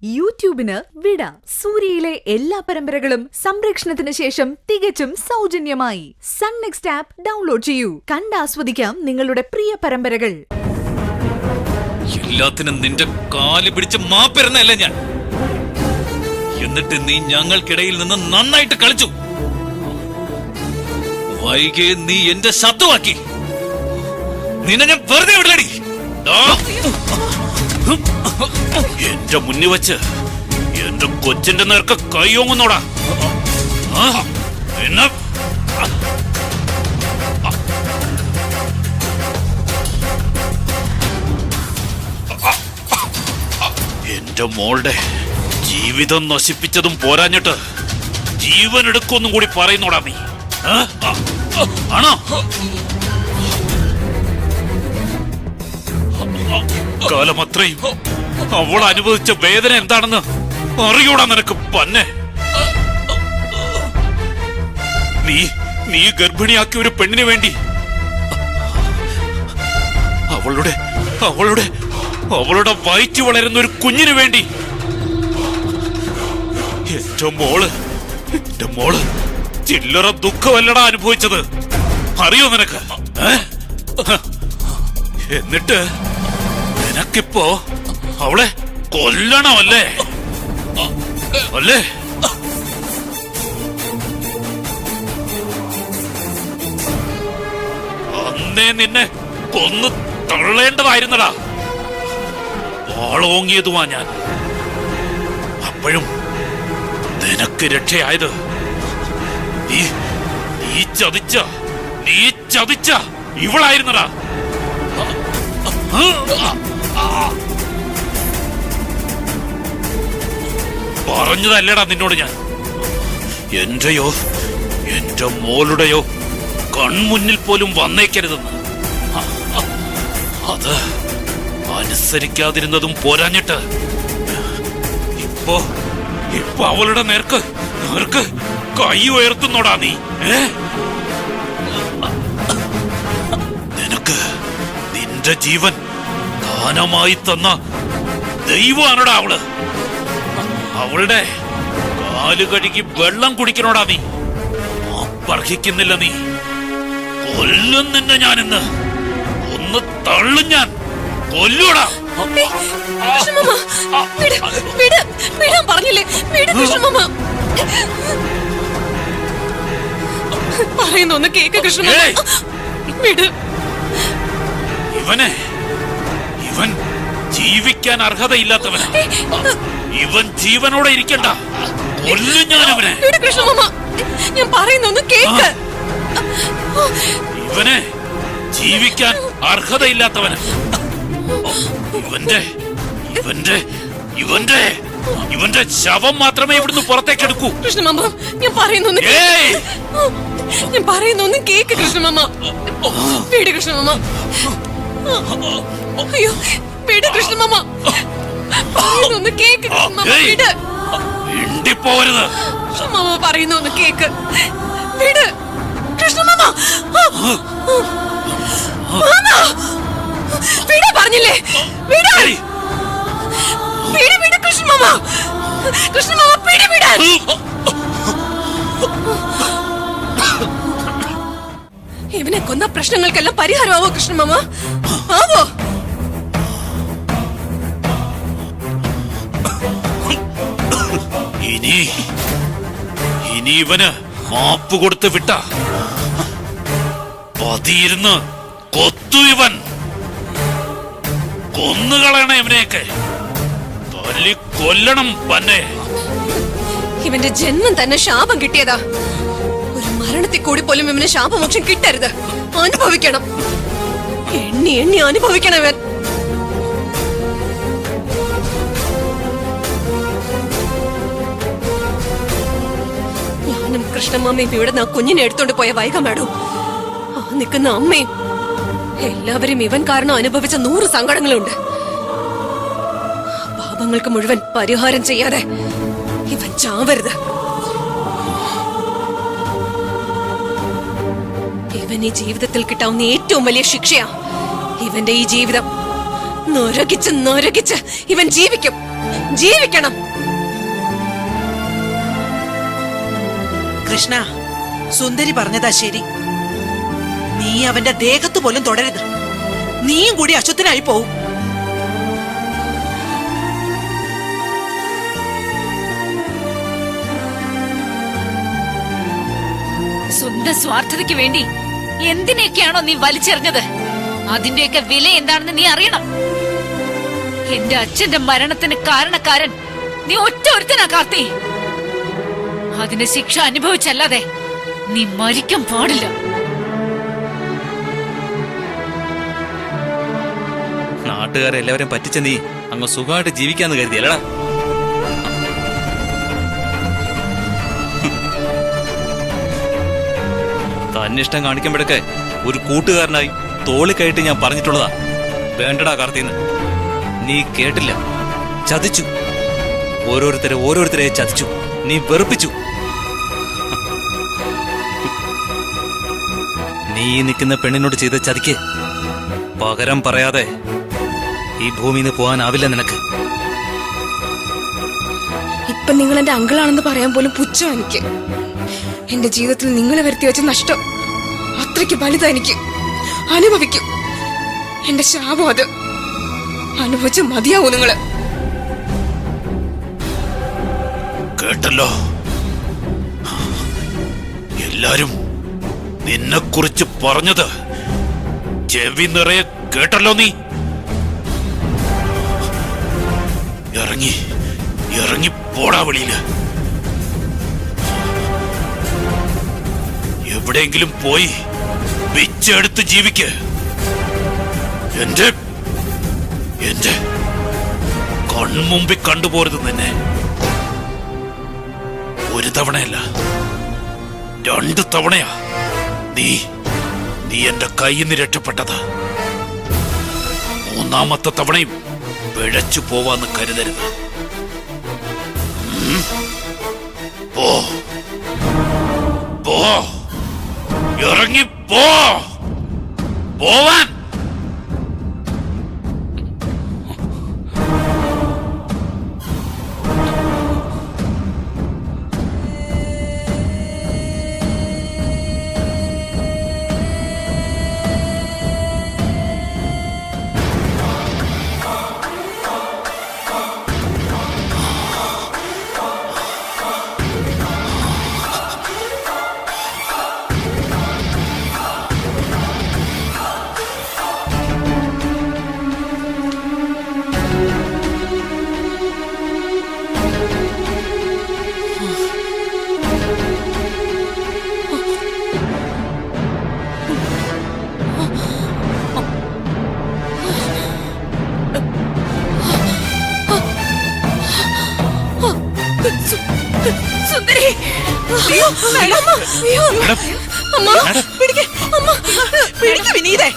യൂട്യൂബിന് വിട. സൂര്യയിലെ എല്ലാ പരമ്പരകളും സംരക്ഷണത്തിന് ശേഷം തികച്ചും സൗജന്യമായി സൺ നെക്സ്റ്റ് ആപ്പ് ഡൗൺലോഡ് ചെയ്യൂ. കണ്ടാസ്വദിക്കാം നിങ്ങളുടെ പ്രിയ പരമ്പരകൾ. എല്ലാത്തിനും നിന്റെ കാല് പിടിച്ച് മാപ്പിരുന്നല്ല ഞാൻ. എന്നിട്ട് നീ ഞങ്ങൾക്കിടയിൽ നിന്ന് നന്നായിട്ട് കളിച്ചു. വൈകിയെ നീ എന്റെ ശബ്ദമാക്കി. നിന്നെ ഞാൻ വെറുതെ വിടലടി. എന്റെ മുന്നിൽ വെച്ച് എന്റെ കൊച്ചിന്റെ നേർക്ക് കൈയോങ്ങുന്നോടാ. എന്റെ മോളുടെ ജീവിതം നശിപ്പിച്ചതും പോരാഞ്ഞിട്ട് ജീവൻ എടുക്കൊന്നും കൂടി പറയുന്നോടാ നീ. ആണോ? കാലം അത്രയും അവൾ അനുഭവിച്ച വേദന എന്താണെന്ന് അറിയൂടാ നിനക്ക് പന്നെ. നീ ഗർഭിണിയാക്കിയ ഒരു പെണ്ണിന് വേണ്ടി അവളുടെ വയറ്റി വളരുന്ന ഒരു കുഞ്ഞിന് വേണ്ടി എന്റെ മോള് ചില്ലറ ദുഃഖമല്ലടാ അനുഭവിച്ചത്. അറിയോ നിനക്ക്? എന്നിട്ട് നിനക്കിപ്പോ അവളെ കൊല്ലണമല്ലേ? അല്ലേ? അന്നേ നിന്നെ കൊന്നു തള്ളേണ്ടതായിരുന്നടാ. വാളോങ്ങിയതുമാ ഞാൻ. അപ്പോഴും നിനക്ക് രക്ഷയായത് നീ ചതിച്ച ഇവളായിരുന്നടാ. പറഞ്ഞതല്ലേടാ നിന്നോട് ഞാൻ. എന്റെയോ എന്റെ മോളുടെയോ കൺമുന്നിൽ പോലും വന്നേക്കരുതെന്ന്. അത് അനുസരിക്കാതിരുന്നതും പോരാഞ്ഞിട്ട് ഇപ്പൊ അവളുടെ നേർക്ക് കൈ ഉയർത്തുന്നോടാ നീ. നിനക്ക് നിന്റെ ജീവൻ ദാനമായി തന്ന ദൈവമാണോടാ അവള്. അവളുടെ കാല് കഴുകി വെള്ളം കുടിക്കണോടാ നീ. അർഹിക്കുന്നില്ല നീ. കൊല്ലും നിന്നെ ഞാനിന്ന്. ഒന്ന് തള്ളും ഞാൻ. കൊല്ലൂടാ. പറഞ്ഞില്ലേ പറയുന്നൊന്ന് കേക്ക് കൃഷ്ണ. ഇവൻ ജീവിക്കാൻ അർഹതയില്ലാത്തവനാ. ഇവൻ ജീവനോടെ ഇരിക്കണ്ട. കൊല്ലും ഞാനവനെ. ഞാൻ പറയുന്നൊന്ന് കേക്ക്. ഇവനെ ജീവിക്കാൻ അർഹതയില്ലാത്തവന്. ഇവന്റെ ശവം മാത്രമേ ഇവിടുന്ന് പുറത്തേക്ക് എടുക്കൂ. കൃഷ്ണമാമ ഞാൻ പറയുന്നൊന്ന് കേക്ക് കൃഷ്ണമാമ. വീട് കൃഷ്ണമാമ. അയ്യോ വീട് കൃഷ്ണമാമ. പറയുന്നൊന്ന് കേക്ക് കൃഷ്ണമാമ. വീട് ഇണ്ടിപ്പോരുത്. കൃഷ്ണമാമ പറയുന്നൊന്ന് കേക്ക്. വീട് കൃഷ്ണമാമ. വീട് പറഞ്ഞില്ലേ? വീട് വീട് വീട് കൃഷ്ണമാമ. കൃഷ്ണമാമ വീട് വീട്. ഇവനെ കൊന്ന പ്രശ്നങ്ങൾക്കെല്ലാം പരിഹാരമാവോ കൃഷ്ണമാമ? ആവോ? ഇനി ഇവന് മാപ്പ് കൊടുത്ത് വിട്ട പതിയിരുന്ന് കൊത്തു. ഇവൻ കൊന്നുകളയണ ഇവനെയൊക്കെ തല്ലി കൊല്ലണം പന്നെ. ഇവന്റെ ജന്മം തന്നെ ശാപം കിട്ടിയതാ. ഒരു മരണത്തിൽ കൂടി പോലും ഇവന് ശാപമോക്ഷം കിട്ടരുത്. അനുഭവിക്കണം. എണ്ണി അനുഭവിക്കണം ഇവൻ. ഞാനും കൃഷ്ണമാമയും ഇവിടെ നിന്ന് കുഞ്ഞിനെ എടുത്തോണ്ട് പോയ വൈകമാടോ. ആ നിൽക്കുന്ന അമ്മയും എല്ലാവരും ഇവൻ കാരണം അനുഭവിച്ച 100 സങ്കടങ്ങളുണ്ട്. പാപങ്ങൾക്ക് മുഴുവൻ പരിഹാരം ചെയ്യാതെ ഇവൻ ചാവരുത്. ഇവൻ ഈ ജീവിതത്തിൽ കിട്ടാവുന്ന ഏറ്റവും വലിയ ശിക്ഷയാ ഇവന്റെ ഈ ജീവിതം. നരകിച്ച് ഇവൻ ജീവിക്കും. ജീവിക്കണം. കൃഷ്ണ, സുന്ദരി പറഞ്ഞതാ ശരി. നീ അവന്റെ ദേഹത്ത് പോലും തുടരുത്. നീയും കൂടി അശുദ്ധനായി പോവും. സ്വന്തം സ്വാർത്ഥതയ്ക്ക് വേണ്ടി എന്തിനൊക്കെയാണോ നീ വലിച്ചെറിഞ്ഞത്, അതിന്റെയൊക്കെ വില എന്താണെന്ന് നീ അറിയണം. എന്റെ അച്ഛന്റെ മരണത്തിന് കാരണക്കാരൻ നീ ഒറ്റ ഒരുത്തനാ കാർത്തി. അതിന്റെ ശിക്ഷ അനുഭവിച്ചല്ലാതെ നീ മരിക്കാൻ പാടില്ല. നാട്ടുകാരെ എല്ലാവരും പറ്റിച്ച നീ അങ്ങ് സുഖമായിട്ട് ജീവിക്കാന്ന് കരുതിയല്ലടാ. തന്നിഷ്ടം കാണിക്കുമ്പോഴൊക്കെ ഒരു കൂട്ടുകാരനായി തോളി കയറ്റി ഞാൻ പറഞ്ഞിട്ടുള്ളതാ, വേണ്ടടാ കാർത്തിന്ന്. നീ കേട്ടില്ല, ചതിച്ചു. ഓരോരുത്തരെ ചതിച്ചു, നീ വെറുപ്പിച്ചു. നീ നിൽക്കുന്ന പെണ്ണിനോട് ചെയ്ത ചതിക്ക് പകരം പറയാതെ ഈ ഭൂമിയിൽ നിന്ന് പോകാനാവില്ല നിനക്ക്. ഇപ്പൊ നിങ്ങൾ എന്റെ അങ്കിളാണെന്ന് പറയാൻ പോലും പുച്ഛം എനിക്ക്. എന്റെ ജീവിതത്തിൽ നിങ്ങളെ വരുത്തി വെച്ച നഷ്ടം അത്രയ്ക്ക് വലുതാ. എനിക്ക് അനുഭവിക്കും. എന്റെ ശാപം അത് അനുഭവിച്ച് മതിയാവൂ നിങ്ങള്. കേട്ടല്ലോ, എല്ലാരും നിന്നെക്കുറിച്ച് പറഞ്ഞത് ചെവി നിറയെ കേട്ടല്ലോ. നീ ഇറങ്ങി പോടാ വെളിയില്. എവിടെയെങ്കിലും പോയി പിച്ചെടുത്ത് ജീവിക്ക്. എന്റെ കൺമുമ്പിൽ കണ്ടുപോരുത് നിന്നെ. ഒരു തവണയല്ല, 2 തവണയാ നീ എന്റെ കയ്യിൽ നിന്ന് രക്ഷപ്പെട്ടത്. 3ാമത്തെ തവണയും പിഴച്ചു പോവാന്ന് കരുതരുത്. പോ, ഇറങ്ങി പോവാൻ. സുന്ദരി, അമ്മ പിടിക്ക്, അമ്മ പിടിക്ക് വിനീതേ.